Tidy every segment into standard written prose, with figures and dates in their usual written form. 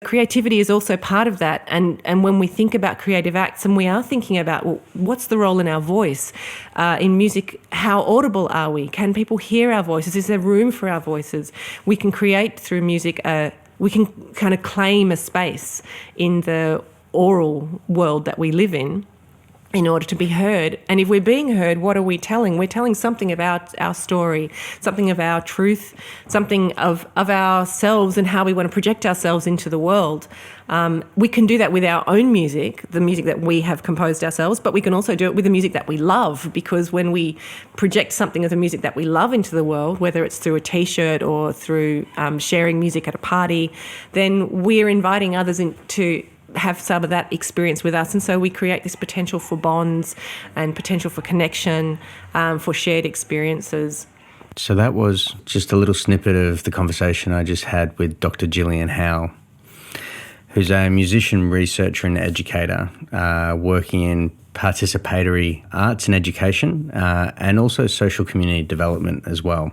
creativity is also part of that. And when we think about creative acts, and we are thinking about, well, what's the role in our voice? In music, how audible are we? Can people hear our voices? Is there room for our voices? We can create through music, we can kind of claim a space in the oral world that we live in order to be heard. And if we're being heard, what are we telling? We're telling something about our story, something of our truth, something of ourselves and how we want to project ourselves into the world. We can do that with our own music, the music that we have composed ourselves, but we can also do it with the music that we love, because when we project something of the music that we love into the world, whether it's through a T-shirt or through sharing music at a party, then we're inviting others to have some of that experience with us. And so we create this potential for bonds and potential for connection, for shared experiences. So that was just a little snippet of the conversation I just had with Dr. Gillian Howell, who's a musician, researcher and educator working in participatory arts and education and also social community development as well.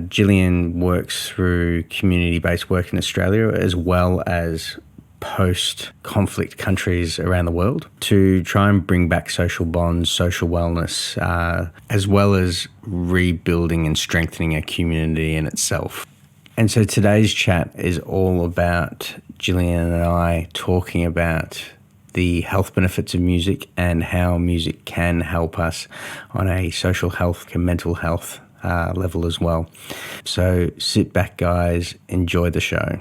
Gillian works through community-based work in Australia as well as post-conflict countries around the world to try and bring back social bonds, social wellness, as well as rebuilding and strengthening a community in itself. And so today's chat is all about Gillian and I talking about the health benefits of music and how music can help us on a social health and mental health level as well. So sit back, guys, enjoy the show.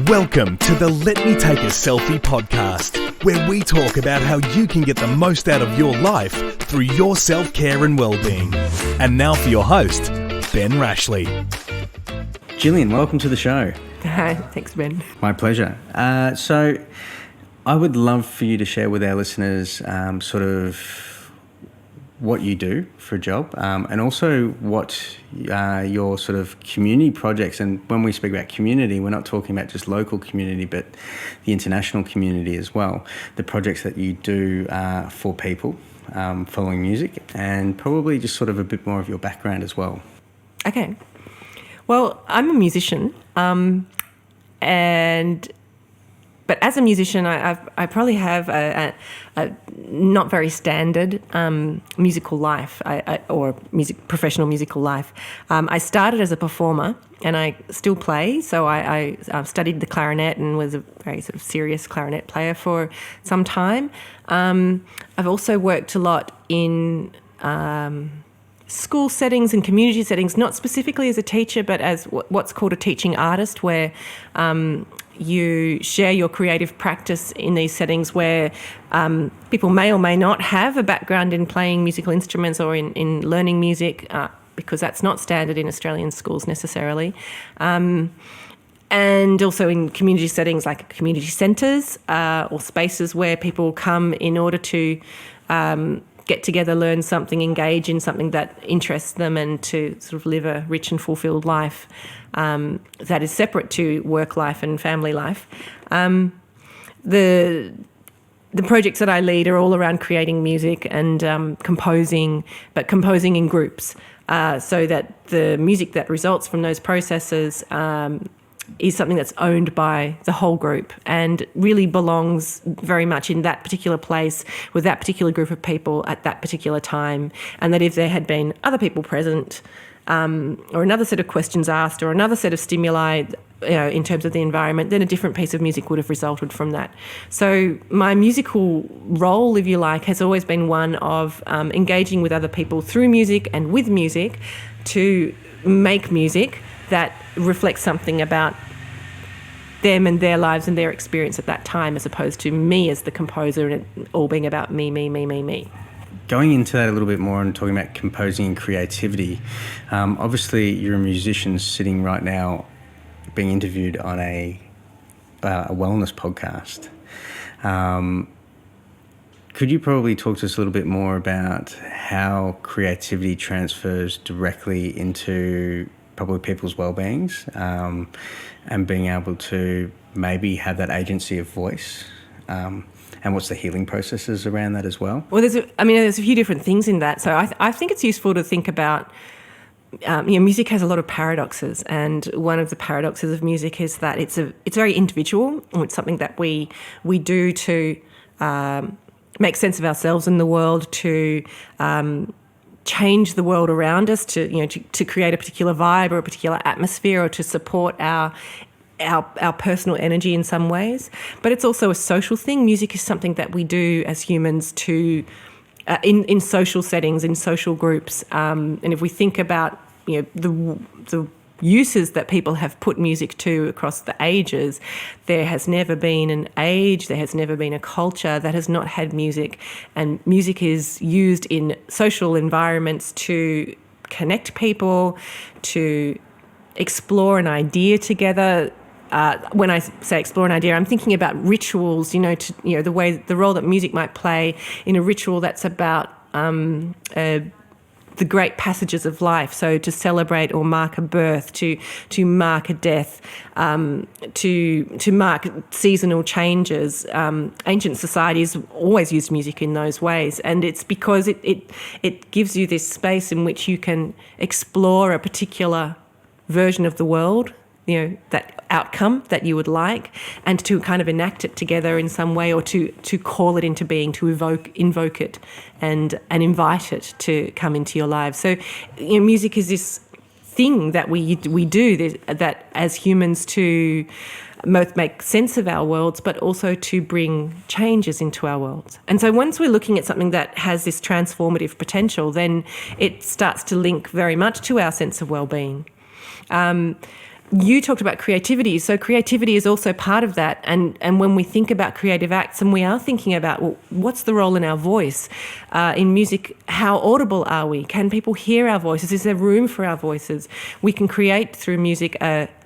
Welcome to the Let Me Take a Selfie podcast, where we talk about how you can get the most out of your life through your self-care and well-being. And now for your host, Ben Rashley. Gillian, welcome to the show. Hi, thanks, Ben. My pleasure. So I would love for you to share with our listeners sort of what you do for a job and also what your sort of community projects, and when we speak about community, we're not talking about just local community but the international community as well, the projects that you do for people following music, and probably just sort of a bit more of your background as well. Okay. Well, I'm a musician but as a musician, I probably have a not very standard musical life or professional musical life. I started as a performer and I still play. So I studied the clarinet and was a very sort of serious clarinet player for some time. I've also worked a lot in school settings and community settings, not specifically as a teacher, but as what's called a teaching artist, where you share your creative practice in these settings where people may or may not have a background in playing musical instruments or in learning music, because that's not standard in Australian schools necessarily. And also in community settings like community centres or spaces where people come in order to get together, learn something, engage in something that interests them, and to sort of live a rich and fulfilled life that is separate to work life and family life. The projects that I lead are all around creating music and composing, but composing in groups, so that the music that results from those processes is something that's owned by the whole group and really belongs very much in that particular place with that particular group of people at that particular time. And that if there had been other people present or another set of questions asked or another set of stimuli, in terms of the environment, then a different piece of music would have resulted from that. So my musical role, if you like, has always been one of engaging with other people through music and with music to make music that reflects something about them and their lives and their experience at that time, as opposed to me as the composer and it all being about me. Going into that a little bit more and talking about composing and creativity, obviously you're a musician sitting right now being interviewed on a wellness podcast. Could you probably talk to us a little bit more about how creativity transfers directly into probably people's well-beings and being able to maybe have that agency of voice, and what's the healing processes around that as well? Well, there's a few different things in that. So I think it's useful to think about music has a lot of paradoxes, and one of the paradoxes of music is that it's very individual, and it's something that we do to make sense of ourselves in the world, to change the world around us, to create a particular vibe or a particular atmosphere, or to support our personal energy in some ways. But it's also a social thing. Music is something that we do as humans to in social settings, in social groups. And if we think about the uses that people have put music to across the ages, there has never been an age, there has never been a culture that has not had music. And music is used in social environments to connect people, to explore an idea together. When I say explore an idea, I'm thinking about rituals, the role that music might play in a ritual that's about the great passages of life. So to celebrate or mark a birth, to mark a death, to mark seasonal changes. Ancient societies always used music in those ways, and it's because it gives you this space in which you can explore a particular version of the world, that outcome that you would like, and to kind of enact it together in some way, or to call it into being, to invoke it and invite it to come into your lives. So music is this thing that we do that as humans, to both make sense of our worlds, but also to bring changes into our worlds. And so once we're looking at something that has this transformative potential, then it starts to link very much to our sense of well-being. You talked about creativity. So creativity is also part of that. And when we think about creative acts, and we are thinking about, well, what's the role in our voice? In music, how audible are we? Can people hear our voices? Is there room for our voices? We can create through music,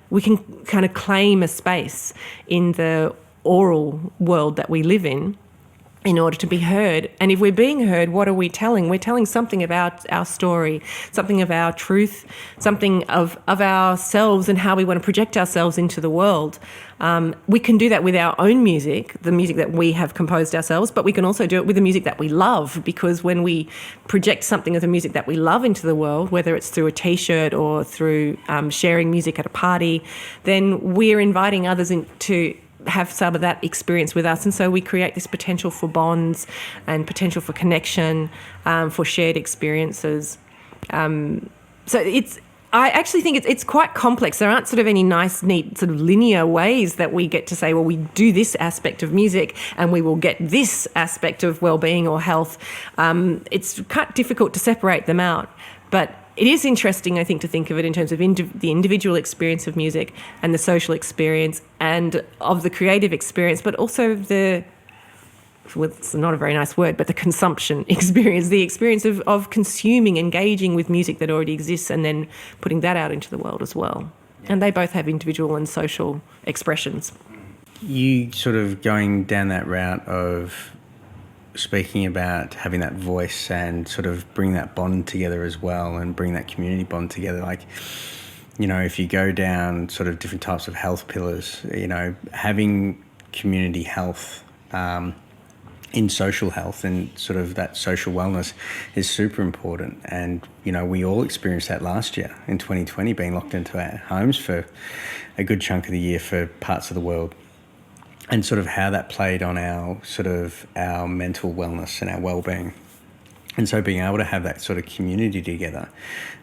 we can kind of claim a space in the oral world that we live in order to be heard. And if we're being heard, what are we telling? We're telling something about our story, something of our truth, something of ourselves and how we want to project ourselves into the world. We can do that with our own music, the music that we have composed ourselves, but we can also do it with the music that we love, because when we project something of the music that we love into the world, whether it's through a T-shirt or through sharing music at a party, then we're inviting others to have some of that experience with us. And so we create this potential for bonds and potential for connection, for shared experiences. I actually think it's quite complex. There aren't sort of any nice, neat, sort of linear ways that we get to say, well, we do this aspect of music and we will get this aspect of well-being or health. It's quite difficult to separate them out. But it is interesting, I think, to think of it in terms of the individual experience of music and the social experience and of the creative experience, but also it's not a very nice word, but the consumption experience, the experience of consuming, engaging with music that already exists and then putting that out into the world as well. And they both have individual and social expressions. You sort of going down that route of speaking about having that voice and sort of bring that bond together as well, and bring that community bond together. Like, if you go down sort of different types of health pillars, having community health in social health and sort of that social wellness is super important. And, we all experienced that last year in 2020, being locked into our homes for a good chunk of the year for parts of the world. And sort of how that played on our mental wellness and our well-being. And so being able to have that sort of community together,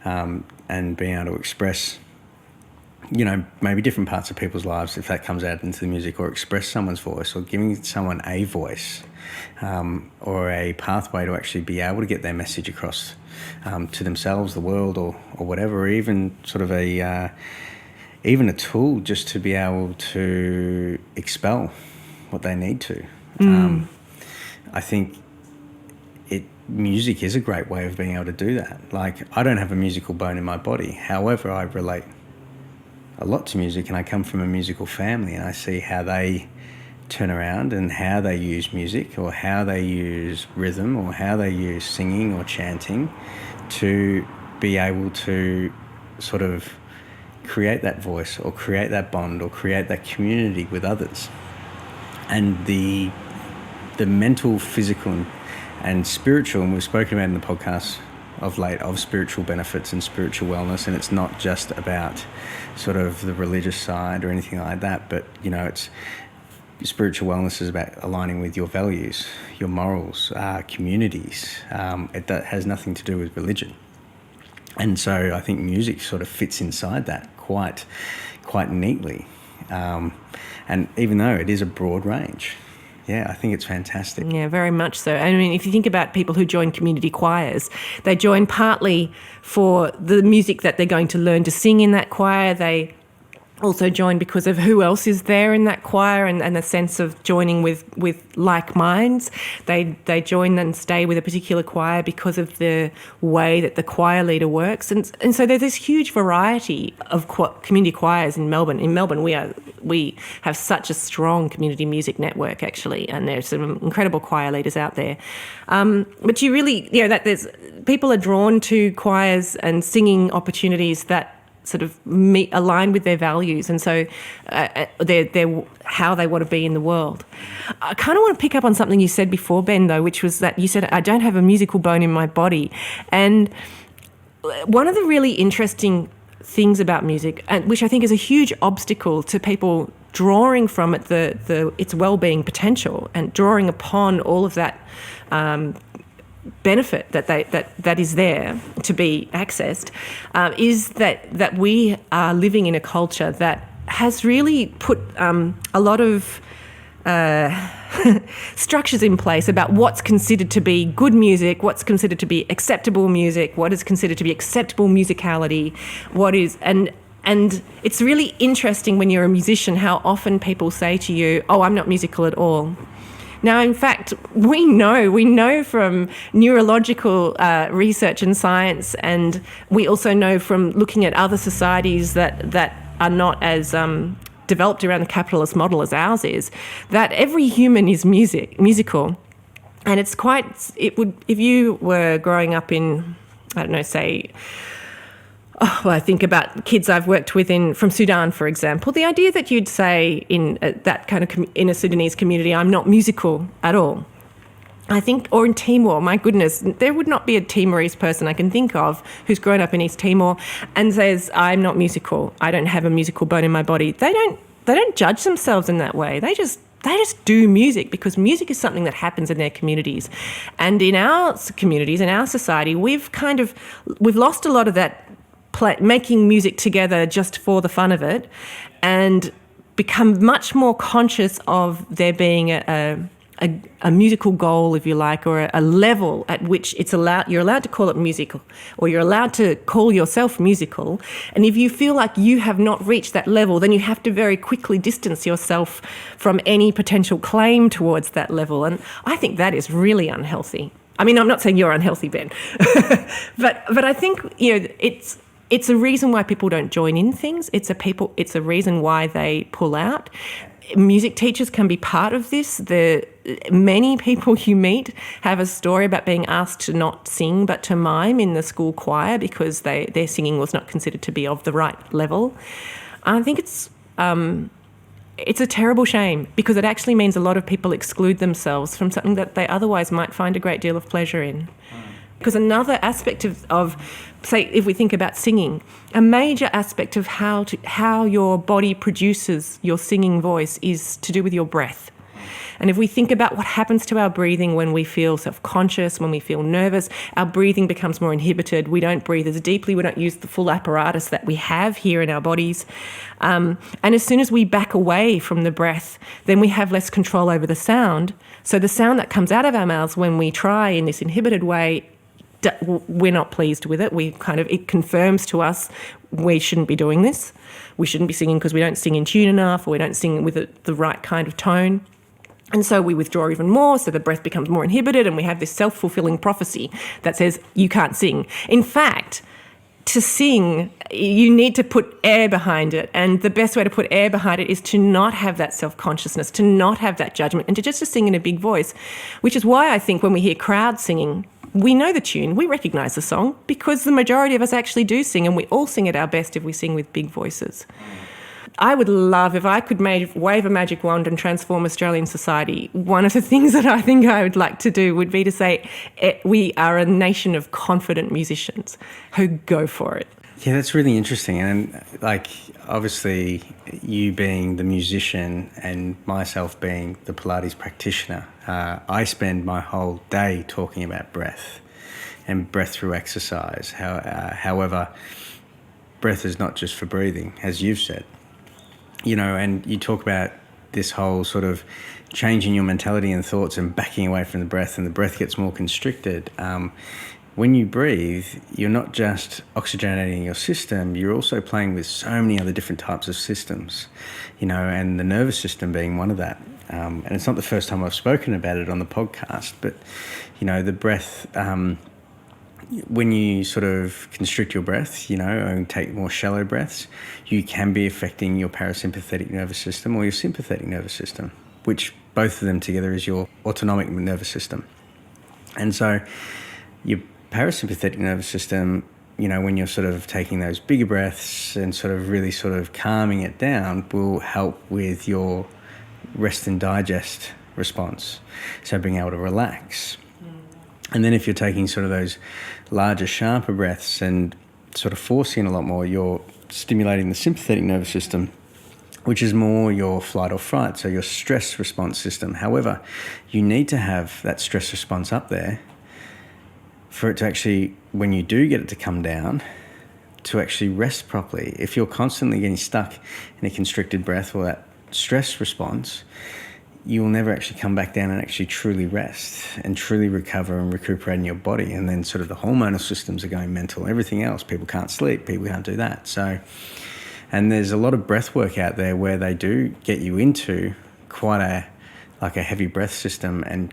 and being able to express, maybe different parts of people's lives, if that comes out into the music, or express someone's voice, or giving someone a voice, or a pathway to actually be able to get their message across to themselves, the world, or whatever, or even sort of even a tool just to be able to expel what they need to. I think music is a great way of being able to do that. Like, I don't have a musical bone in my body. However, I relate a lot to music, and I come from a musical family, and I see how they turn around and how they use music, or how they use rhythm, or how they use singing or chanting to be able to sort of create that voice, or create that bond, or create that community with others. And the mental, physical and spiritual, and we've spoken about in the podcast of late of spiritual benefits and spiritual wellness, and it's not just about sort of the religious side or anything like that, but it's spiritual wellness is about aligning with your values, your morals, communities. That has nothing to do with religion. And so I think music sort of fits inside that quite neatly. And even though it is a broad range, I think it's fantastic. Yeah, very much so. I mean, if you think about people who join community choirs, they join partly for the music that they're going to learn to sing in that choir. They also join because of who else is there in that choir and the sense of joining with like minds. They join and stay with a particular choir because of the way that the choir leader works. And so there's this huge variety of community choirs in Melbourne. In Melbourne, we have such a strong community music network, actually, and there's some incredible choir leaders out there. But you really, that there's people are drawn to choirs and singing opportunities that sort of align with their values, and so they're how they want to be in the world. I kind of want to pick up on something you said before, Ben, though, which was that you said, I don't have a musical bone in my body. And one of the really interesting things about music, and which I think is a huge obstacle to people drawing from it its well-being potential and drawing upon all of that benefit that is there to be accessed, is that we are living in a culture that has really put a lot of structures in place about what's considered to be good music, what's considered to be acceptable music, what is considered to be acceptable musicality, and it's really interesting when you're a musician how often people say to you, "Oh, I'm not musical at all." Now, in fact, we know from neurological research and science, and we also know from looking at other societies that are not as developed around the capitalist model as ours is, that every human is musical. And if you were growing up in, I don't know, say, I think about kids I've worked with from Sudan, for example. The idea that you'd say in that kind of in a Sudanese community, I'm not musical at all. I think, or in Timor, my goodness, there would not be a Timorese person I can think of who's grown up in East Timor and says, I'm not musical. I don't have a musical bone in my body. They don't judge themselves in that way. They just do music because music is something that happens in their communities. And in our communities, in our society, we've lost a lot of that making music together just for the fun of it, and become much more conscious of there being a musical goal, if you like, or a level at which you're allowed to call it musical, or you're allowed to call yourself musical. And if you feel like you have not reached that level, then you have to very quickly distance yourself from any potential claim towards that level. And I think that is really unhealthy. I mean, I'm not saying you're unhealthy, Ben, but I think it's a reason why people don't join in things. It's a reason why they pull out. Music teachers can be part of this. Many people you meet have a story about being asked to not sing but to mime in the school choir because their singing was not considered to be of the right level. I think it's a terrible shame because it actually means a lot of people exclude themselves from something that they otherwise might find a great deal of pleasure in. Because another aspect of, say, if we think about singing, a major aspect of how your body produces your singing voice is to do with your breath. And if we think about what happens to our breathing when we feel self-conscious, when we feel nervous, our breathing becomes more inhibited. We don't breathe as deeply. We don't use the full apparatus that we have here in our bodies. And as soon as we back away from the breath, then we have less control over the sound. So the sound that comes out of our mouths when we try in this inhibited way, we're not pleased with it. It confirms to us we shouldn't be doing this. We shouldn't be singing because we don't sing in tune enough, or we don't sing with the right kind of tone. And so we withdraw even more, so the breath becomes more inhibited, and we have this self-fulfilling prophecy that says you can't sing. In fact, to sing, you need to put air behind it, and the best way to put air behind it is to not have that self-consciousness, to not have that judgment, and to sing in a big voice, which is why I think when we hear crowd singing, we know the tune, we recognise the song, because the majority of us actually do sing, and we all sing at our best if we sing with big voices. I would love if I could wave a magic wand and transform Australian society. One of the things that I think I would like to do would be to say we are a nation of confident musicians who go for it. Yeah, that's really interesting. And like, obviously, you being the musician and myself being the Pilates practitioner, I spend my whole day talking about breath and breath through exercise. However, breath is not just for breathing, as you've said. You know, and you talk about this whole sort of changing your mentality and thoughts and backing away from the breath, and the breath gets more constricted. When you breathe, you're not just oxygenating your system, you're also playing with so many other different types of systems, you know, and the nervous system being one of that. And it's not the first time I've spoken about it on the podcast, but, you know, the breath, when you sort of constrict your breath, you know, and take more shallow breaths, you can be affecting your parasympathetic nervous system or your sympathetic nervous system, which both of them together is your autonomic nervous system. And so your parasympathetic nervous system, you know, when you're sort of taking those bigger breaths and sort of really sort of calming it down, will help with your rest and digest response. So being able to relax. And then if you're taking sort of those larger, sharper breaths and sort of forcing a lot more, you're stimulating the sympathetic nervous system, which is more your flight or fright, so your stress response system. However, you need to have that stress response up there for it to actually, when you do get it to come down, to actually rest properly. If you're constantly getting stuck in a constricted breath or that stress response, you will never actually come back down and actually truly rest and truly recover and recuperate in your body. And then sort of the hormonal systems are going mental, everything else. People can't sleep, people can't do that. So, and there's a lot of breath work out there where they do get you into quite a heavy breath system and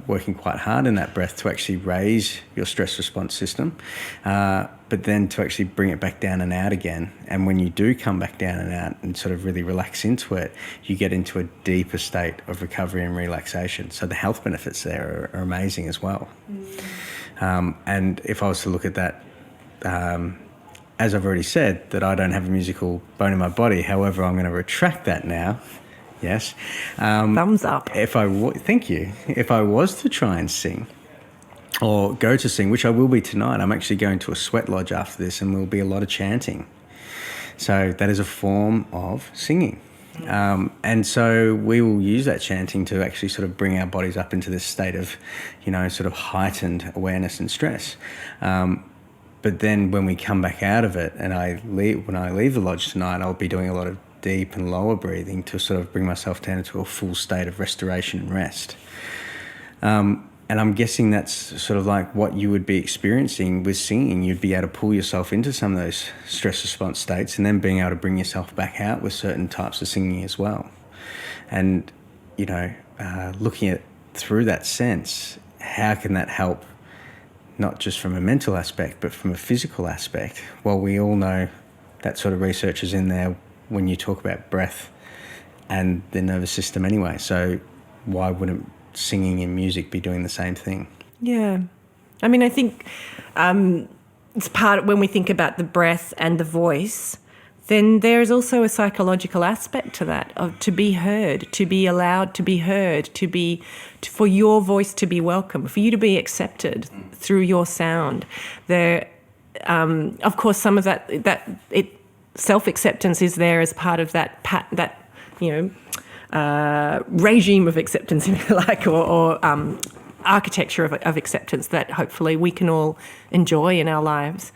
working quite hard in that breath to actually raise your stress response system, but then to actually bring it back down and out again. And when you do come back down and out and sort of really relax into it, you get into a deeper state of recovery and relaxation. So the health benefits there are amazing as well. And if I was to look at that, as I've already said, that I don't have a musical bone in my body, however, I'm going to retract that now. Yes. Thumbs up. Thank you. If I was to try and sing or go to sing, which I will be tonight, I'm actually going to a sweat lodge after this and there'll be a lot of chanting. So that is a form of singing. And so we will use that chanting to actually sort of bring our bodies up into this state of, you know, sort of heightened awareness and stress. But then when we come back out of it and when I leave the lodge tonight, I'll be doing a lot of deep and lower breathing to sort of bring myself down into a full state of restoration and rest. And I'm guessing that's sort of like what you would be experiencing with singing. You'd be able to pull yourself into some of those stress response states and then being able to bring yourself back out with certain types of singing as well. And, you know, looking at through that sense, how can that help not just from a mental aspect, but from a physical aspect? Well, we all know that sort of research is in there when you talk about breath and the nervous system anyway. So why wouldn't singing and music be doing the same thing? Yeah. I mean, I think it's when we think about the breath and the voice, then there's also a psychological aspect to that, of to be heard, to be allowed to be heard, for your voice to be welcome, for you to be accepted through your sound. There, of course, some of self-acceptance is there as part of that regime of acceptance, if you like, or architecture of acceptance that hopefully we can all enjoy in our lives.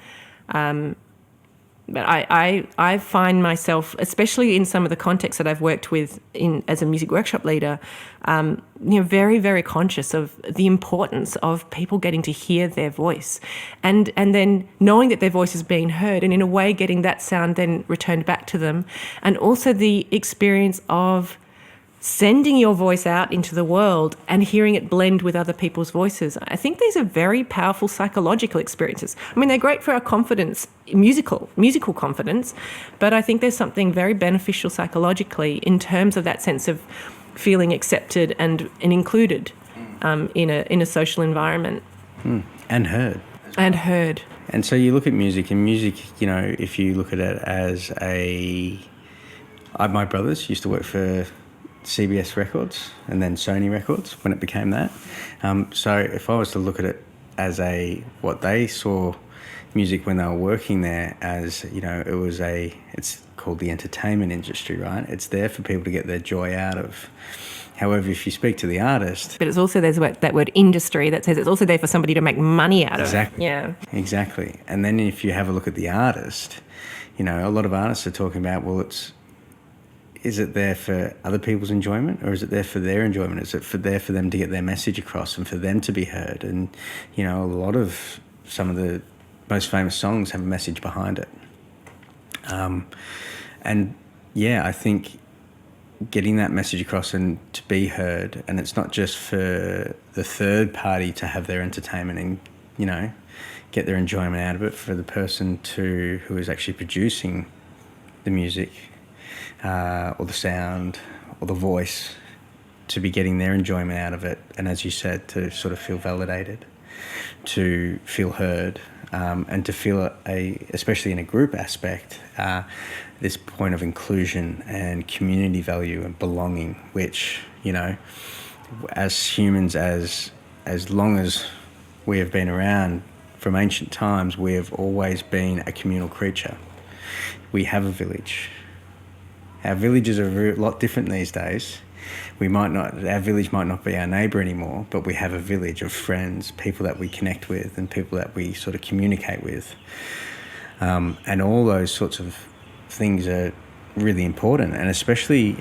But I find myself, especially in some of the contexts that I've worked with as a music workshop leader, very, very conscious of the importance of people getting to hear their voice and then knowing that their voice is being heard and in a way getting that sound then returned back to them, and also the experience of sending your voice out into the world and hearing it blend with other people's voices. I think these are very powerful psychological experiences. I mean, they're great for our confidence, musical confidence, but I think there's something very beneficial psychologically in terms of that sense of feeling accepted and included in a social environment. And heard. And heard. And so you look at music, and music, if you look at it as My brothers used to work for CBS Records and then Sony Records when it became that. So if I was to look at it as what they saw music when they were working there as, it's called the entertainment industry, right? It's there for people to get their joy out of. However, if you speak to the artist... But it's also, there's that word industry that says it's also there for somebody to make money out of. Exactly. Yeah. Exactly. And then if you have a look at the artist, a lot of artists are talking about, is it there for other people's enjoyment, or is it there for their enjoyment? Is it there for them to get their message across and for them to be heard? And, a lot of some of the most famous songs have a message behind it. I think getting that message across and to be heard, and it's not just for the third party to have their entertainment and, get their enjoyment out of it, for the person who is actually producing the music, or the sound or the voice, to be getting their enjoyment out of it, and as you said, to sort of feel validated, to feel heard, and to feel especially in a group aspect, this point of inclusion and community value and belonging, which, as humans, as long as we have been around from ancient times, we have always been a communal creature. We have a village. Our villages are a lot different these days. Our village might not be our neighbour anymore, but we have a village of friends, people that we connect with and people that we sort of communicate with. And all those sorts of things are really important, and especially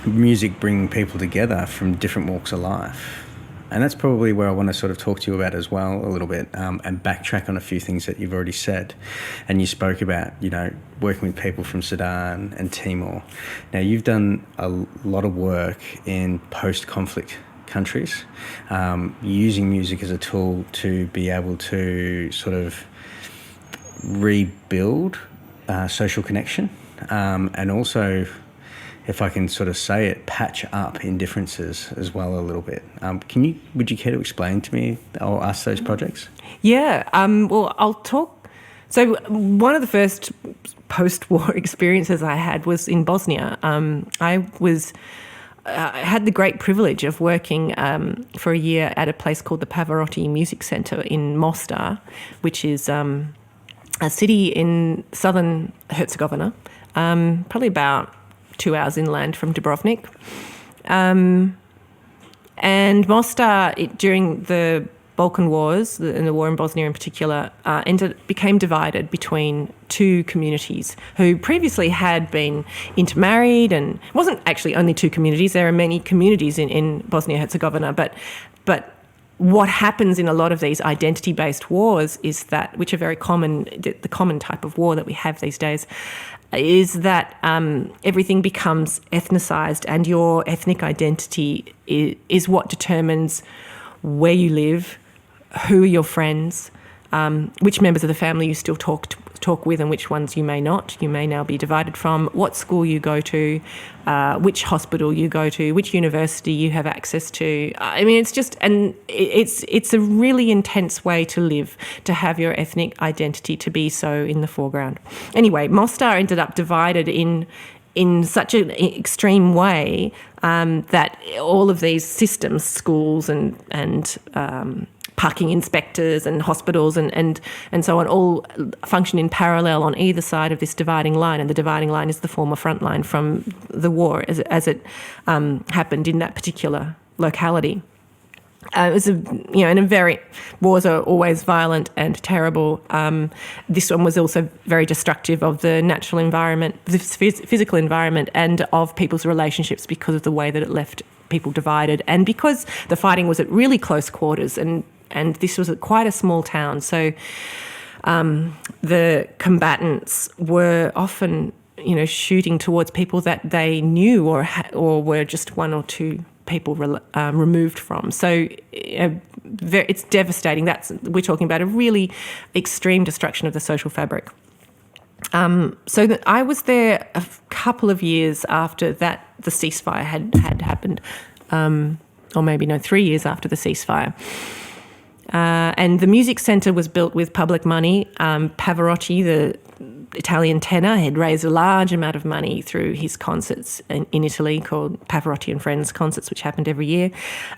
music bringing people together from different walks of life. And that's probably where I want to sort of talk to you about as well a little bit, and backtrack on a few things that you've already said. And you spoke about, working with people from Sudan and Timor. Now, you've done a lot of work in post-conflict countries, using music as a tool to be able to sort of rebuild social connection, and also, if I can sort of say it, patch up indifferences as well a little bit. Would you care to explain to me or us those projects? Yeah, well, I'll talk. So one of the first post-war experiences I had was in Bosnia. I had the great privilege of working for a year at a place called the Pavarotti Music Centre in Mostar, which is a city in southern Herzegovina, probably about 2 hours inland from Dubrovnik. And Mostar, during the Balkan Wars, and the war in Bosnia in particular, became divided between two communities who previously had been intermarried, and it wasn't actually only two communities. There are many communities in Bosnia-Herzegovina, but what happens in a lot of these identity-based wars is that, which are very common, the common type of war that we have these days, is that everything becomes ethnicized, and your ethnic identity is what determines where you live, who are your friends, which members of the family you still talk with and which ones you may not. You may now be divided from, what school you go to, which hospital you go to, which university you have access to. I mean, it's a really intense way to live, to have your ethnic identity to be so in the foreground. Anyway, Mostar ended up divided in such an extreme way that all of these systems, schools and parking inspectors and hospitals and so on, all function in parallel on either side of this dividing line, and the dividing line is the former front line from the war as it happened in that particular locality. It was wars are always violent and terrible. This one was also very destructive of the natural environment, the physical environment, and of people's relationships, because of the way that it left people divided, and because the fighting was at really close quarters, and this was quite a small town. So the combatants were often, shooting towards people that they knew or were just one or two people removed from. So it's devastating. We're talking about a really extreme destruction of the social fabric. So I was there a couple of years after that the ceasefire had happened, or maybe 3 years after the ceasefire. And the music centre was built with public money. Pavarotti, Italian tenor. He'd raised a large amount of money through his concerts in Italy called Pavarotti and Friends concerts, which happened every year.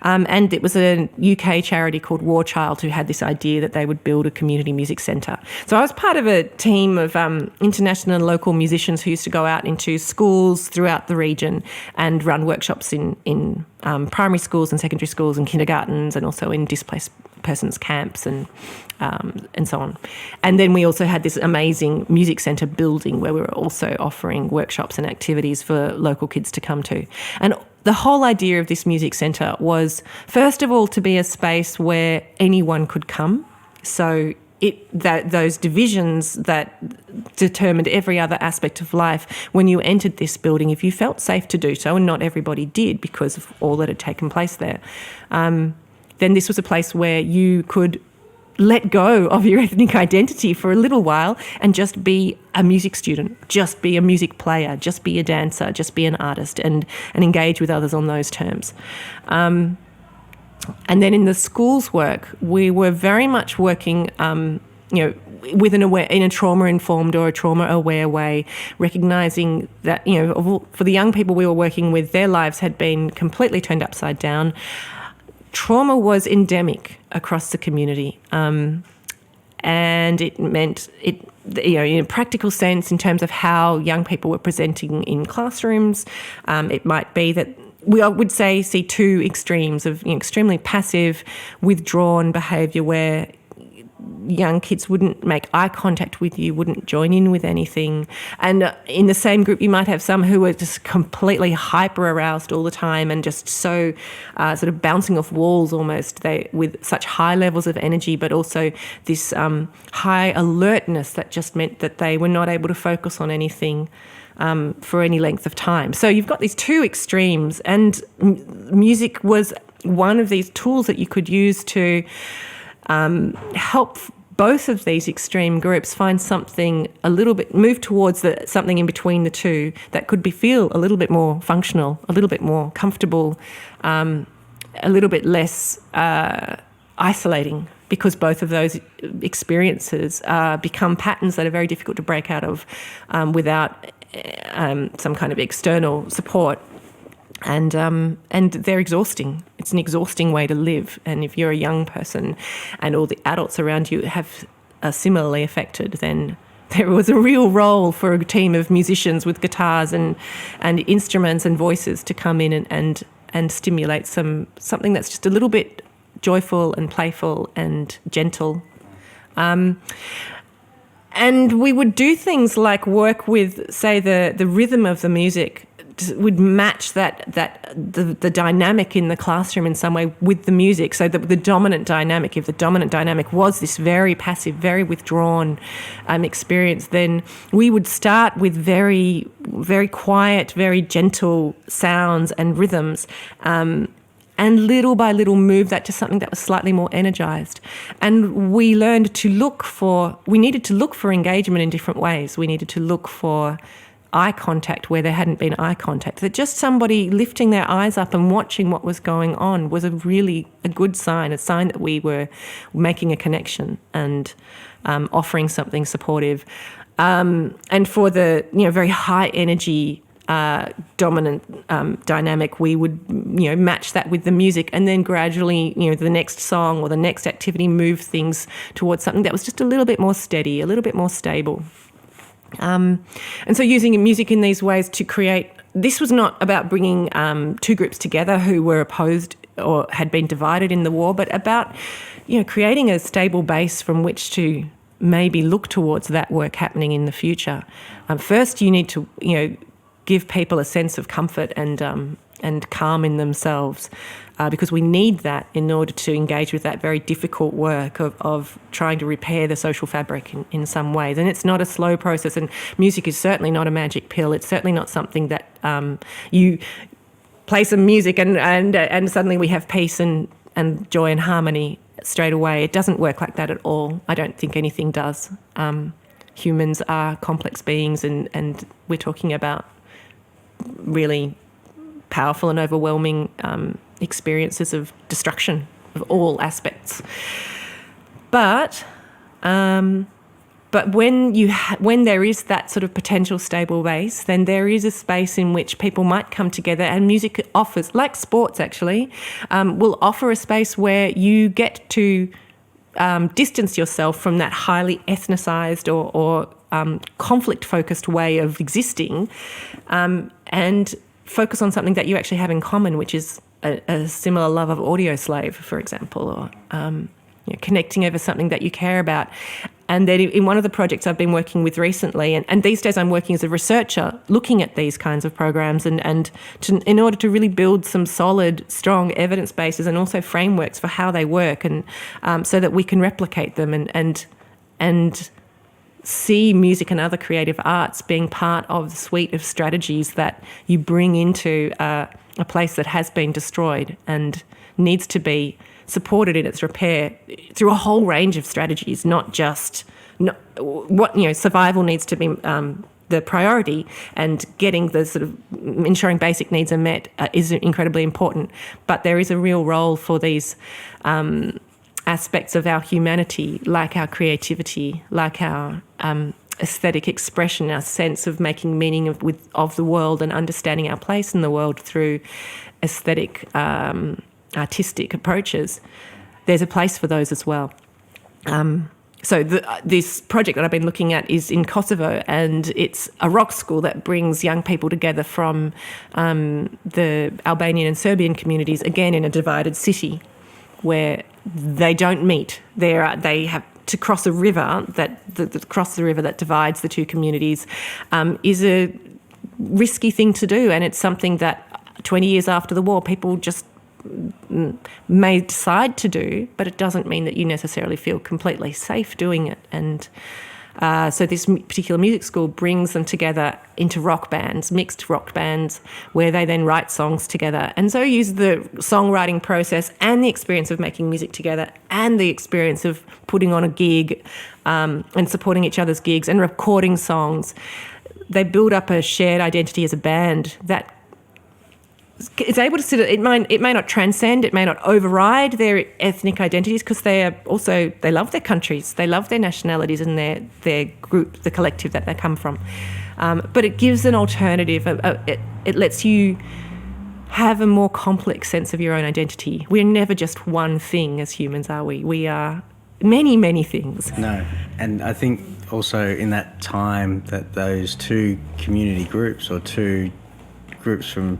And it was a UK charity called War Child who had this idea that they would build a community music centre. So I was part of a team of international and local musicians who used to go out into schools throughout the region and run workshops in primary schools and secondary schools and kindergartens, and also in displaced persons camps and so on. And then we also had this amazing music centre building where we were also offering workshops and activities for local kids to come to. And the whole idea of this music centre was, first of all, to be a space where anyone could come. So those divisions that determined every other aspect of life, when you entered this building, if you felt safe to do so, and not everybody did because of all that had taken place there, then this was a place where you could let go of your ethnic identity for a little while and just be a music student, just be a music player, just be a dancer, just be an artist, and engage with others on those terms. And then in the schools work, we were very much working, with in a trauma-informed or a trauma-aware way, recognising that, for the young people we were working with, their lives had been completely turned upside down. Trauma was endemic across the community, and it meant in a practical sense, in terms of how young people were presenting in classrooms. It might be that I would see two extremes of extremely passive, withdrawn behaviour where young kids wouldn't make eye contact with you, wouldn't join in with anything. And in the same group, you might have some who are just completely hyper-aroused all the time and just so sort of bouncing off walls almost, with such high levels of energy, but also this high alertness that just meant that they were not able to focus on anything for any length of time. So you've got these two extremes, and music was one of these tools that you could use to help both of these extreme groups find something a little bit, move towards something in between the two that could feel a little bit more functional, a little bit more comfortable, a little bit less isolating, because both of those experiences become patterns that are very difficult to break out of without some kind of external support. And they're exhausting. It's an exhausting way to live. And if you're a young person and all the adults around you are similarly affected, then there was a real role for a team of musicians with guitars and instruments and voices to come in and stimulate something that's just a little bit joyful and playful and gentle. And we would do things like work with, say, the rhythm of the music would match the dynamic in the classroom in some way with the music. So the dominant dynamic, if the dominant dynamic was this very passive, very withdrawn experience, then we would start with very, very quiet, very gentle sounds and rhythms, and little by little move that to something that was slightly more energised. And we learned we needed to look for engagement in different ways. We needed to look for eye contact where there hadn't been eye contact. That just somebody lifting their eyes up and watching what was going on was a good sign, a sign that we were making a connection and offering something supportive. And for the very high energy dominant dynamic, we would match that with the music, and then gradually the next song or the next activity move things towards something that was just a little bit more steady, a little bit more stable. And so using music in these ways to create, this was not about bringing two groups together who were opposed or had been divided in the war, but about creating a stable base from which to maybe look towards that work happening in the future. First, you need to give people a sense of comfort and calm in themselves, because we need that in order to engage with that very difficult work of trying to repair the social fabric in some ways. And it's not a slow process, and music is certainly not a magic pill. It's certainly not something that you play some music and suddenly we have peace and joy and harmony straight away. It doesn't work like that at all. I don't think anything does. Humans are complex beings, and we're talking about really powerful and overwhelming experiences of destruction of all aspects. But But when there is that sort of potential stable base, then there is a space in which people might come together, and music offers, like sports actually, will offer a space where you get to distance yourself from that highly ethnicized or conflict-focused way of existing, and focus on something that you actually have in common, which is a similar love of Audio Slave, for example, or connecting over something that you care about. And then in one of the projects I've been working with recently, and these days I'm working as a researcher looking at these kinds of programs in order to really build some solid, strong evidence bases and also frameworks for how they work, and so that we can replicate them and see music and other creative arts being part of the suite of strategies that you bring into a place that has been destroyed and needs to be supported in its repair through a whole range of strategies, not just survival needs to be the priority, and getting the sort of ensuring basic needs are met is incredibly important. But there is a real role for these aspects of our humanity, like our creativity, like our aesthetic expression, our sense of making meaning of the world and understanding our place in the world through aesthetic artistic approaches. There's a place for those as well. So this project that I've been looking at is in Kosovo, and it's a rock school that brings young people together from the Albanian and Serbian communities, again in a divided city where they don't meet. They have to cross a river that divides the two communities is a risky thing to do, and it's something that 20 years after the war people just may decide to do, but it doesn't mean that you necessarily feel completely safe doing it. And so this particular music school brings them together into rock bands, mixed rock bands, where they then write songs together. And so use the songwriting process and the experience of making music together and the experience of putting on a gig and supporting each other's gigs and recording songs. They build up a shared identity as a band that it's able to sit. It may not transcend, it may not override their ethnic identities, because they love their countries, they love their nationalities and their group, the collective that they come from. But it gives an alternative. It lets you have a more complex sense of your own identity. We're never just one thing as humans, are we? We are many, many things. No, and I think also in that time that those two community groups, or two groups from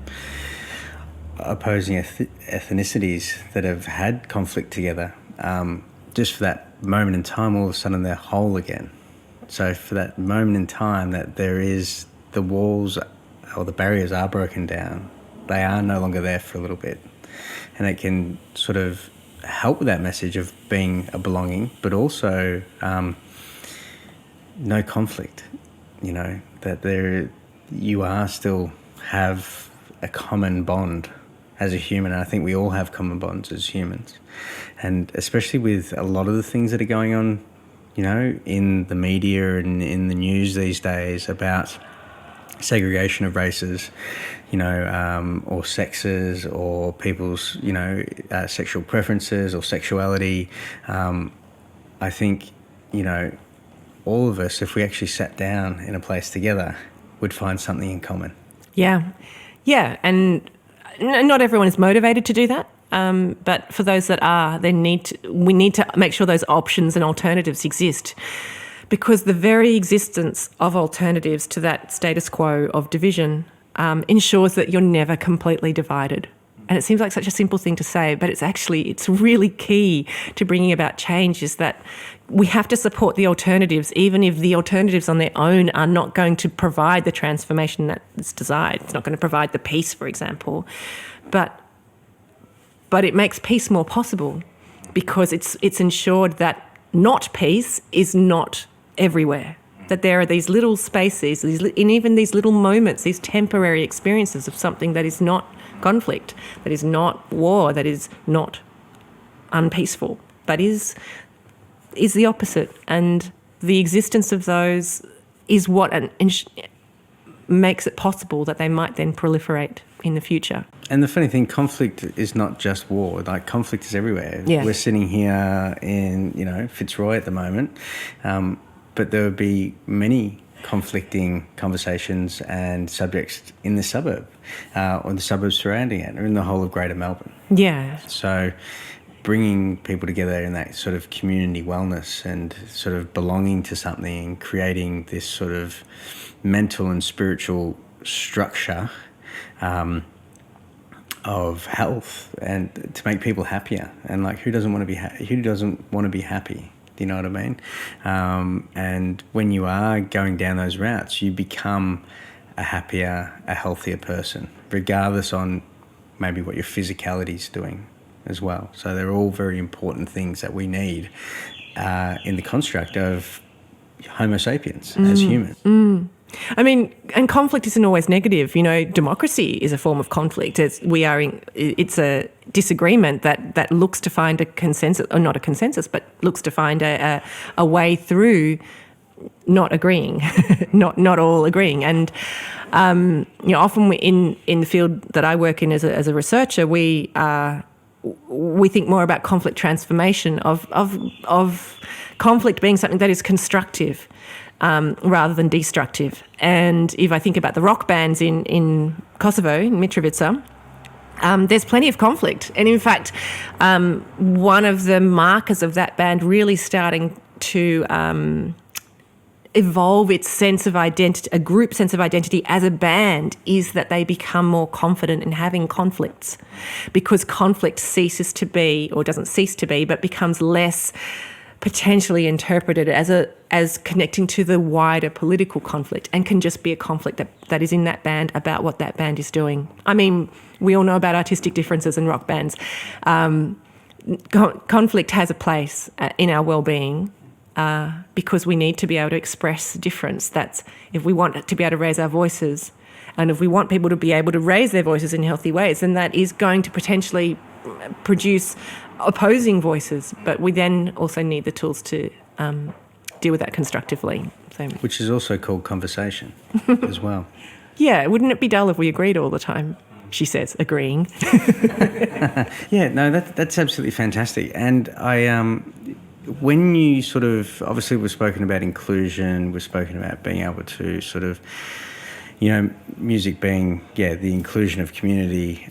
opposing ethnicities that have had conflict together, just for that moment in time, all of a sudden they're whole again. So for that moment in time that there is, the walls or the barriers are broken down, they are no longer there for a little bit, and it can sort of help with that message of being a belonging, but also no conflict, that you are still have a common bond as a human. And I think we all have common bonds as humans, and especially with a lot of the things that are going on, in the media and in the news these days about segregation of races, or sexes, or people's, sexual preferences or sexuality. I think, all of us, if we actually sat down in a place together, would find something in common. Yeah, and not everyone is motivated to do that, but for those that are, we need to make sure those options and alternatives exist, because the very existence of alternatives to that status quo of division ensures that you're never completely divided. And it seems like such a simple thing to say, but it's really key to bringing about change, is that we have to support the alternatives, even if the alternatives on their own are not going to provide the transformation that is desired. It's not going to provide the peace, for example. But it makes peace more possible, because it's ensured that not peace is not everywhere. That there are these little spaces, and even these little moments, these temporary experiences of something that is not conflict, that is not war, that is not unpeaceful, but is the opposite. And the existence of those is what makes it possible that they might then proliferate in the future. And the funny thing, conflict is not just war. Like, conflict is everywhere. Yeah. We're sitting here in, Fitzroy at the moment. but there would be many conflicting conversations and subjects in the suburb or the suburbs surrounding it, or in the whole of Greater Melbourne. Yeah. So bringing people together in that sort of community wellness and sort of belonging to something and creating this sort of mental and spiritual structure of health and to make people happier. And like, who doesn't want to be happy? Do you know what I mean? And when you are going down those routes, you become a happier, a healthier person, regardless on maybe what your physicality is doing as well. So they're all very important things that we need in the construct of Homo sapiens as humans. I mean, and conflict isn't always negative. You know, democracy is a form of conflict. It's a disagreement that looks to find a consensus, or not a consensus, but looks to find a way through not agreeing, not all agreeing. And often in the field that I work in as a researcher, we think more about conflict transformation of conflict being something that is constructive. Rather than destructive. And if I think about the rock bands in Kosovo, in Mitrovica, there's plenty of conflict. And in fact, one of the markers of that band really starting to evolve its sense of identity, a group sense of identity as a band, is that they become more confident in having conflicts, because conflict ceases to be, or doesn't cease to be, but becomes less potentially interpreted as connecting to the wider political conflict, and can just be a conflict that is in that band about what that band is doing. I mean, we all know about artistic differences in rock bands. Conflict has a place in our well-being because we need to be able to express difference. That's if we want to be able to raise our voices, and if we want people to be able to raise their voices in healthy ways, then that is going to potentially produce opposing voices, but we then also need the tools to deal with that constructively. So, which is also called conversation as well. Yeah, wouldn't it be dull if we agreed all the time? She says, agreeing. Yeah, no, that's absolutely fantastic. And when you sort of, obviously we've spoken about inclusion, we've spoken about being able to sort of, music being, the inclusion of community,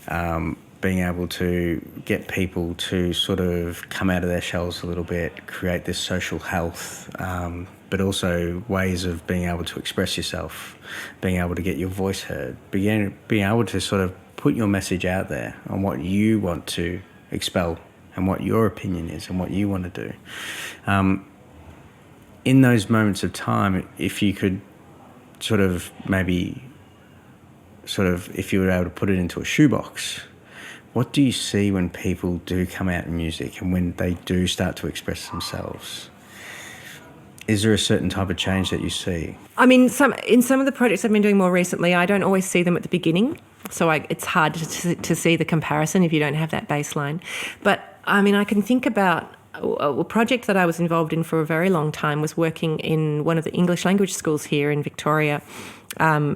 being able to get people to sort of come out of their shells a little bit, create this social health, but also ways of being able to express yourself, being able to get your voice heard, being able to sort of put your message out there on what you want to expel and what your opinion is and what you want to do. In those moments of time, if you could if you were able to put it into a shoebox, what do you see when people do come out in music and when they do start to express themselves? Is there a certain type of change that you see? I mean, in some of the projects I've been doing more recently, I don't always see them at the beginning, so it's hard to see the comparison if you don't have that baseline. But, I mean, I can think about a project that I was involved in for a very long time was working in one of the English language schools here in Victoria. So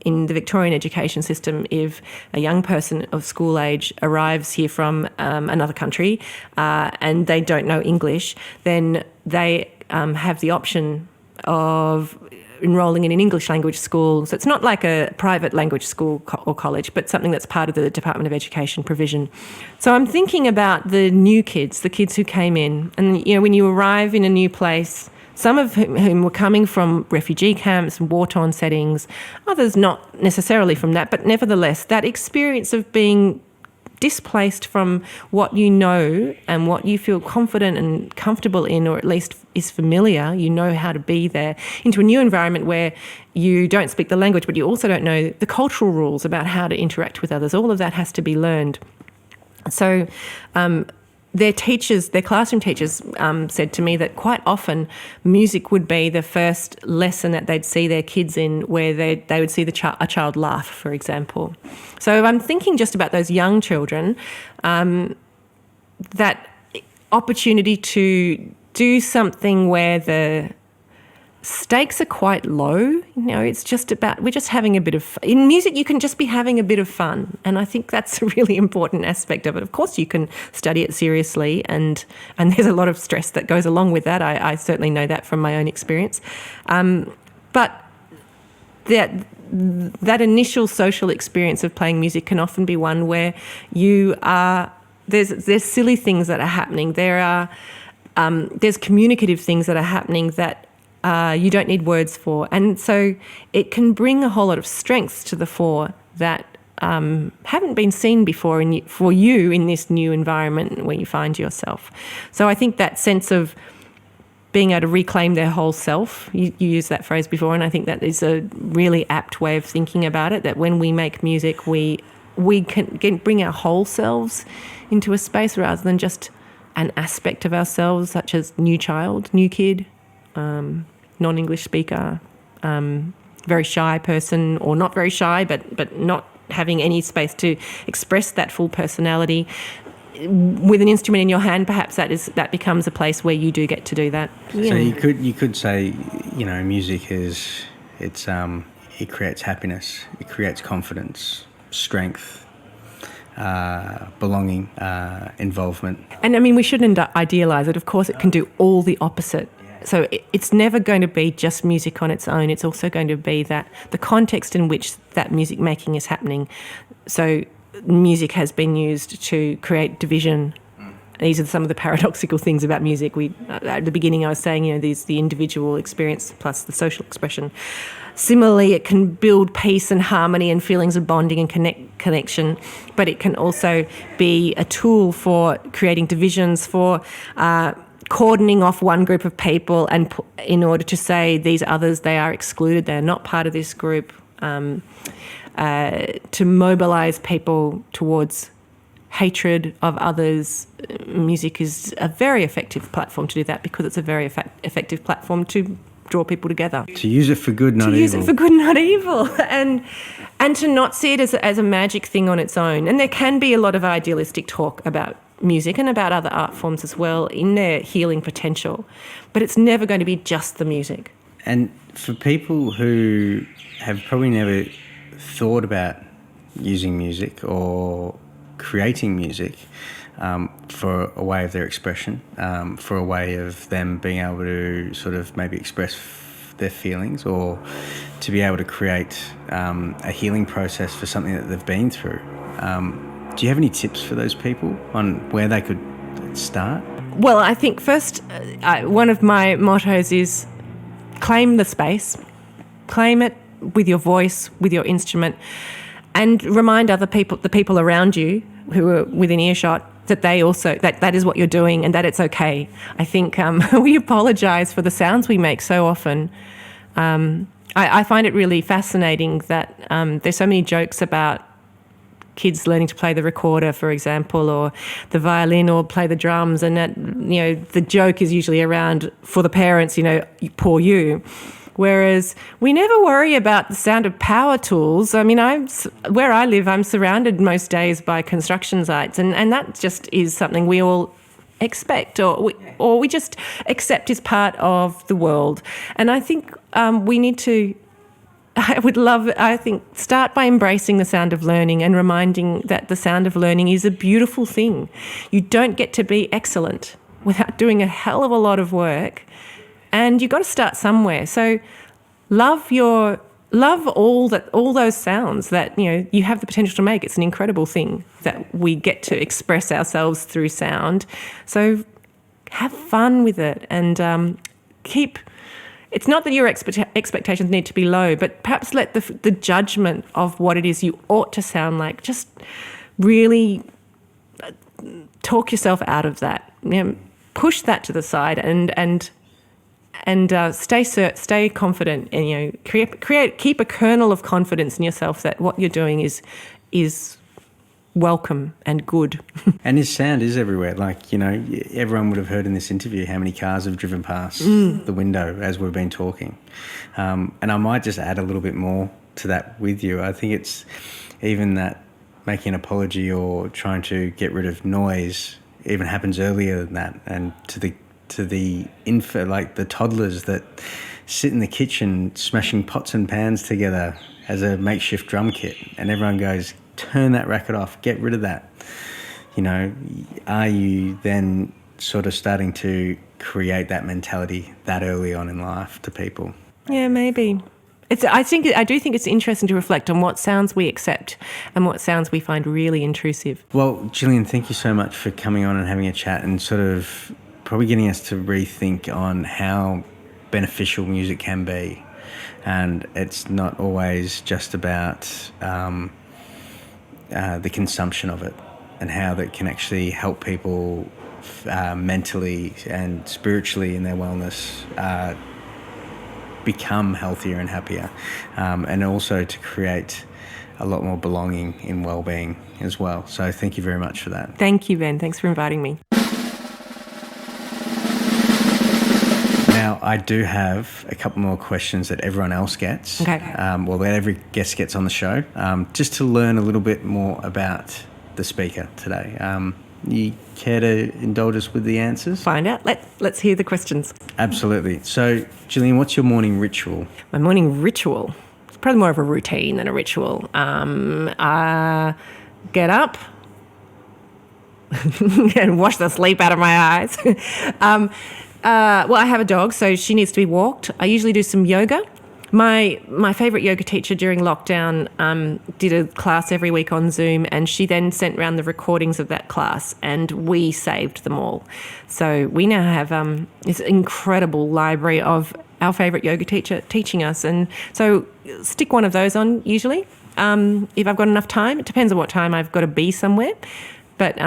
in the Victorian education system, if a young person of school age arrives here from another country and they don't know English, then they have the option of enrolling in an English language school. So it's not like a private language school or college, but something that's part of the Department of Education provision. So I'm thinking about the new kids, the kids who came in. And, when you arrive in a new place, some of whom were coming from refugee camps and war-torn settings, others not necessarily from that, but nevertheless, that experience of being displaced from what you know and what you feel confident and comfortable in, or at least is familiar, you know how to be there, into a new environment where you don't speak the language, but you also don't know the cultural rules about how to interact with others. All of that has to be learned. So their classroom teachers said to me that quite often music would be the first lesson that they'd see their kids in, where they would see a child laugh, for example. So I'm thinking just about those young children, that opportunity to do something where the stakes are quite low. You know, it's just about, we're just having a bit of, in music you can just be having a bit of fun, and I think that's a really important aspect of it. Of course you can study it seriously, and there's a lot of stress that goes along with that. I certainly know that from my own experience. But that initial social experience of playing music can often be one where there's silly things that are happening. There's communicative things that are happening that you don't need words for. And so it can bring a whole lot of strengths to the fore that haven't been seen before for you in this new environment where you find yourself. So I think that sense of being able to reclaim their whole self, you used that phrase before, and I think that is a really apt way of thinking about it, that when we make music, we can bring our whole selves into a space rather than just an aspect of ourselves, such as new child, new kid, non-English speaker, very shy person, or not very shy, but not having any space to express that full personality. With an instrument in your hand, perhaps that becomes a place where you do get to do that. Yeah. So you could say, you know, music it creates happiness, it creates confidence, strength, belonging, involvement. And I mean, we shouldn't idealise it. Of course, it can do all the opposite. So it's never going to be just music on its own. It's also going to be that the context in which that music making is happening. So music has been used to create division. These are some of the paradoxical things about music. At the beginning I was saying, you know, there's the individual experience plus the social expression. Similarly, it can build peace and harmony and feelings of bonding and connection, but it can also be a tool for creating divisions, for cordoning off one group of people, and in order to say these others, they are excluded, they're not part of this group, to mobilise people towards hatred of others. Music is a very effective platform to do that, because it's a very effective platform to draw people together. To use it for good, not evil. To use it for good, not evil. And to not see it as a magic thing on its own. And there can be a lot of idealistic talk about music and about other art forms as well in their healing potential, but it's never going to be just the music. And for people who have probably never thought about using music or creating music for a way of their expression, for a way of them being able to sort of maybe express their feelings, or to be able to create a healing process for something that they've been through, do you have any tips for those people on where they could start? Well, I think first, one of my mottos is claim the space, claim it with your voice, with your instrument, and remind other people, the people around you who are within earshot, that they also, that is what you're doing and that it's okay. I think we apologise for the sounds we make so often. I find it really fascinating that there's so many jokes about kids learning to play the recorder, for example, or the violin, or play the drums, and that, you know, the joke is usually around, for the parents, you know, poor you. Whereas we never worry about the sound of power tools. I mean, where I live, I'm surrounded most days by construction sites, and that just is something we all expect, or we just accept as part of the world. And I think we need to, start by embracing the sound of learning and reminding that the sound of learning is a beautiful thing. You don't get to be excellent without doing a hell of a lot of work, and you've got to start somewhere. So love all those sounds that, you know, you have the potential to make. It's an incredible thing that we get to express ourselves through sound. So have fun with it, and it's not that your expectations need to be low, but perhaps let the judgment of what it is you ought to sound like, just really talk yourself out of that. You know, push that to the side, and stay confident, and, you know, keep a kernel of confidence in yourself that what you're doing is welcome and good. And his sound is everywhere. Like, you know, everyone would have heard in this interview how many cars have driven past the window as we've been talking. And I might just add a little bit more to that with you. I think it's even that making an apology or trying to get rid of noise even happens earlier than that, and to the to the like the toddlers that sit in the kitchen smashing pots and pans together as a makeshift drum kit, and everyone goes, turn that racket off, get rid of that. You know, are you then sort of starting to create that mentality that early on in life to people? Yeah, maybe. I do think it's interesting to reflect on what sounds we accept and what sounds we find really intrusive. Well, Gillian, thank you so much for coming on and having a chat and sort of probably getting us to rethink on how beneficial music can be. And it's not always just about the consumption of it, and how that can actually help people mentally and spiritually in their wellness become healthier and happier, and also to create a lot more belonging in well-being as well. So thank you very much for that. Thank you, Ben. Thanks for inviting me. Now, I do have a couple more questions that everyone else gets. Okay. Well, that every guest gets on the show, just to learn a little bit more about the speaker today. You care to indulge us with the answers? Find out. Let's hear the questions. Absolutely. So, Gillian, what's your morning ritual? My morning ritual. It's probably more of a routine than a ritual. Get up and wash the sleep out of my eyes. Well, I have a dog, so she needs to be walked. I usually do some yoga. My favourite yoga teacher during lockdown did a class every week on Zoom, and she then sent around the recordings of that class, and we saved them all. So we now have this incredible library of our favourite yoga teacher teaching us, and so stick one of those on usually. If I've got enough time, it depends on what time I've got to be somewhere, but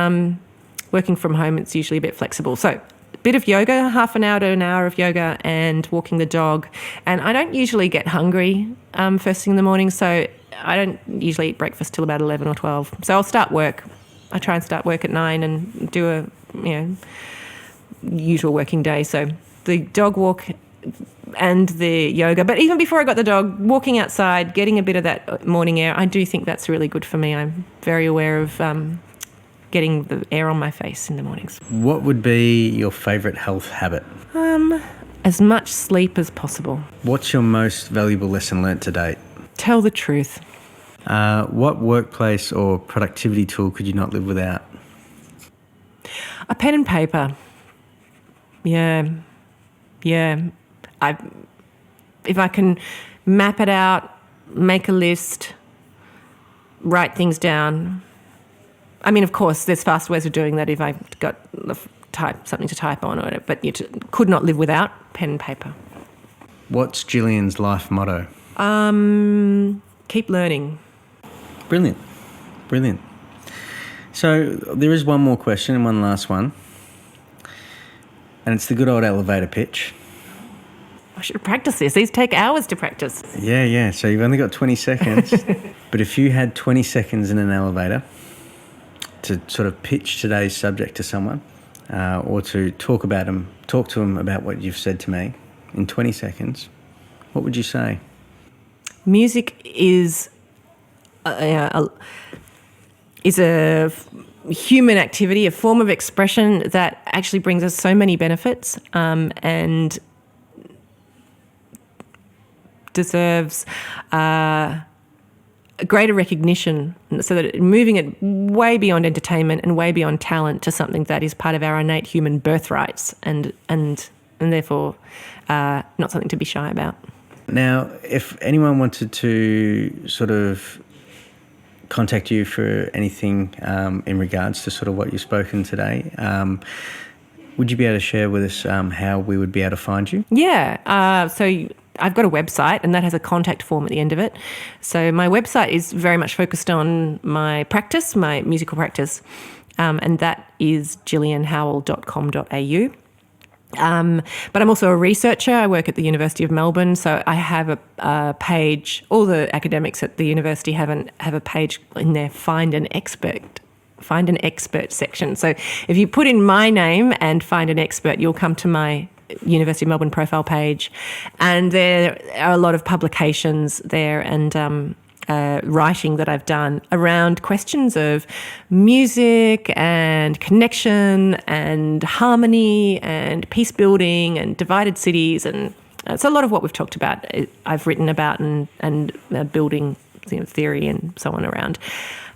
working from home, it's usually a bit flexible. So bit of yoga, half an hour to an hour of yoga, and walking the dog. And I don't usually get hungry first thing in the morning, so I don't usually eat breakfast till about 11 or 12. So I'll start work. I try and start work at 9 and do a usual working day. So the dog walk and the yoga. But even before I got the dog, walking outside, getting a bit of that morning air, I do think that's really good for me. I'm very aware of getting the air on my face in the mornings. What would be your favourite health habit? As much sleep as possible. What's your most valuable lesson learnt to date? Tell the truth. What workplace or productivity tool could you not live without? A pen and paper. Yeah. If I can map it out, make a list, write things down. I mean, of course, there's fast ways of doing that if I've got something to type on or whatever, but you could not live without pen and paper. What's Gillian's life motto? Keep learning. Brilliant. So there is one more question and one last one, and it's the good old elevator pitch. I should practice this. These take hours to practice. Yeah. So you've only got 20 seconds. But if you had 20 seconds in an elevator to sort of pitch today's subject to someone, or to talk to them about what you've said to me in 20 seconds, what would you say? Music is a human activity, a form of expression that actually brings us so many benefits, and deserves greater recognition, so that moving it way beyond entertainment and way beyond talent to something that is part of our innate human birthrights, and therefore not something to be shy about. Now, if anyone wanted to sort of contact you for anything in regards to sort of what you've spoken today, would you be able to share with us how we would be able to find you? Yeah, so I've got a website, and that has a contact form at the end of it. So my website is very much focused on my practice, my musical practice, and that is gillianhowell.com.au. But I'm also a researcher. I work at the University of Melbourne, so I have a page. All the academics at the university have a page in their Find an Expert section. So if you put in my name and Find an Expert, you'll come to my University of Melbourne profile page, and there are a lot of publications there, and writing that I've done around questions of music and connection and harmony and peace building and divided cities, and it's a lot of what we've talked about. I've written about and building theory and so on around.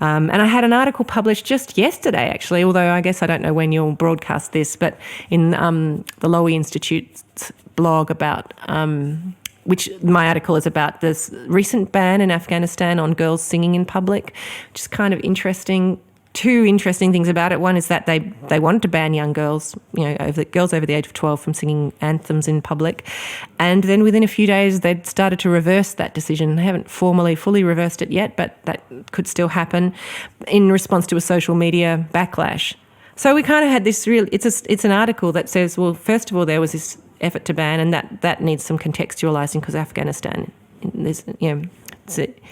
And I had an article published just yesterday, actually, although I guess I don't know when you'll broadcast this, but in the Lowy Institute's blog about, which my article is about this recent ban in Afghanistan on girls singing in public, which is kind of interesting. Two interesting things about it. One is that they wanted to ban young girls, girls over the age of 12 from singing anthems in public. And then within a few days, they'd started to reverse that decision. They haven't formally fully reversed it yet, but that could still happen in response to a social media backlash. So we kind of had this it's an article that says, well, first of all, there was this effort to ban, and that needs some contextualising because Afghanistan, it's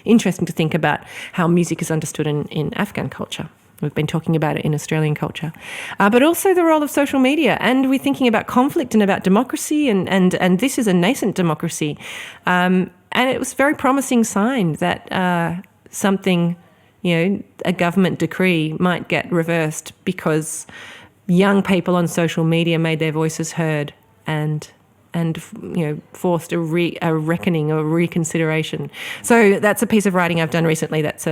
interesting to think about how music is understood in Afghan culture. We've been talking about it in Australian culture. But also the role of social media. And we're thinking about conflict and about democracy, and this is a nascent democracy. And it was a very promising sign that something, a government decree might get reversed because young people on social media made their voices heard and forced a reckoning or a reconsideration. So that's a piece of writing I've done recently. That's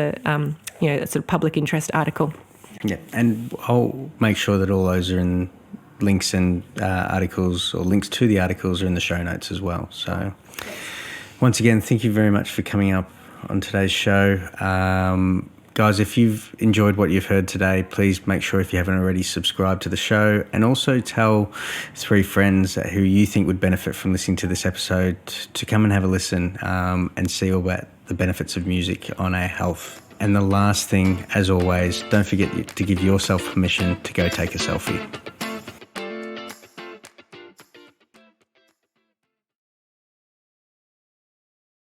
that's a public interest article. Yeah, and I'll make sure that all those are in links and articles, or links to the articles are in the show notes as well. So once again, thank you very much for coming up on today's show. Guys, if you've enjoyed what you've heard today, please make sure, if you haven't already, subscribe to the show, and also tell 3 friends who you think would benefit from listening to this episode to come and have a listen and see all about the benefits of music on our health. And the last thing, as always, don't forget to give yourself permission to go take a selfie.